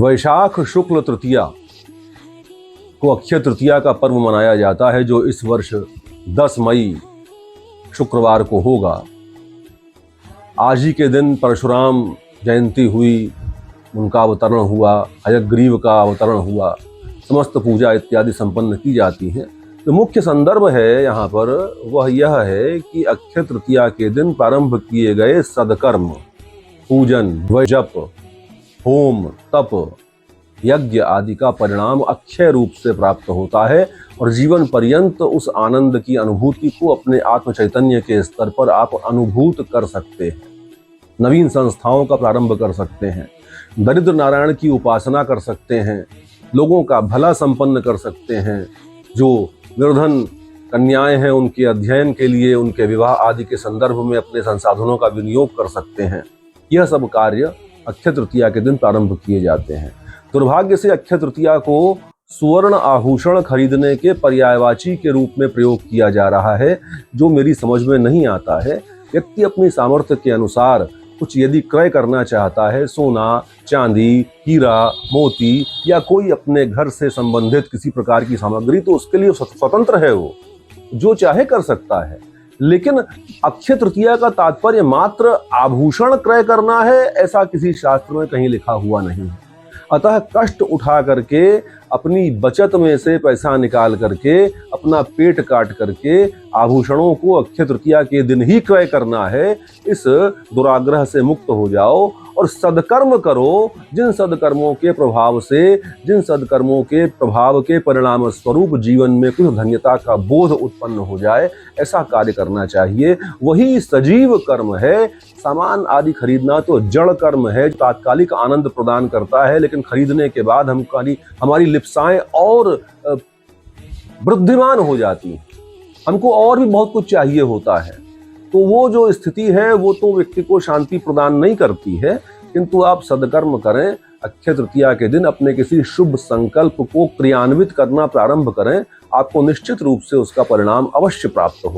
वैशाख शुक्ल तृतीया को अक्षय तृतीया का पर्व मनाया जाता है, जो इस वर्ष 10 मई शुक्रवार को होगा। आज ही के दिन परशुराम जयंती हुई, उनका अवतरण हुआ, हयग्रीव का अवतरण हुआ, समस्त पूजा इत्यादि संपन्न की जाती हैं। जो मुख्य संदर्भ है यहाँ पर वह यह है कि अक्षय तृतीया के दिन प्रारंभ किए गए सदकर्म, पूजन, जप, होम, तप, यज्ञ आदि का परिणाम अक्षय रूप से प्राप्त होता है और जीवन पर्यंत उस आनंद की अनुभूति को अपने आत्म चैतन्य के स्तर पर आप अनुभूत कर सकते हैं। नवीन संस्थाओं का प्रारंभ कर सकते हैं, दरिद्र नारायण की उपासना कर सकते हैं, लोगों का भला संपन्न कर सकते हैं, जो निर्धन कन्याएं हैं उनके अध्ययन के लिए, उनके विवाह आदि के संदर्भ में अपने संसाधनों का विनियोग कर सकते हैं। यह सब कार्य अक्षय तृतीया के दिन प्रारंभ किए जाते हैं। दुर्भाग्य से अक्षय तृतीया को सुवर्ण आभूषण खरीदने के पर्यायवाची के रूप में प्रयोग किया जा रहा है, जो मेरी समझ में नहीं आता है। व्यक्ति अपनी सामर्थ्य के अनुसार कुछ यदि क्रय करना चाहता है, सोना, चांदी, हीरा, मोती या कोई अपने घर से संबंधित किसी प्रकार की सामग्री, तो उसके लिए स्वतंत्र है, वो जो चाहे कर सकता है। लेकिन अक्षय तृतीया का तात्पर्य मात्र आभूषण क्रय करना है, ऐसा किसी शास्त्र में कहीं लिखा हुआ नहीं है। अतः कष्ट उठा करके, अपनी बचत में से पैसा निकाल करके, अपना पेट काट करके आभूषणों को अक्षय तृतीया के दिन ही क्रय करना है। इस दुराग्रह से मुक्त हो जाओ और सदकर्म करो, जिन सदकर्मों के प्रभाव से, जिन सदकर्मों के प्रभाव के परिणाम स्वरूप जीवन में कुछ धन्यता का बोध उत्पन्न हो जाए, ऐसा कार्य करना चाहिए। वही सजीव कर्म है। सामान आदि खरीदना तो जड़ कर्म है, तात्कालिक आनंद प्रदान करता है, लेकिन खरीदने के बाद हमारी लिप्साएं और वृद्धिमान हो जाती हैं। हमको और भी बहुत कुछ चाहिए होता है। तो वो जो स्थिति है वो तो व्यक्ति को शांति प्रदान नहीं करती है। किंतु आप सदकर्म करें, अक्षय तृतीया के दिन अपने किसी शुभ संकल्प को क्रियान्वित करना प्रारंभ करें, आपको निश्चित रूप से उसका परिणाम अवश्य प्राप्त हो।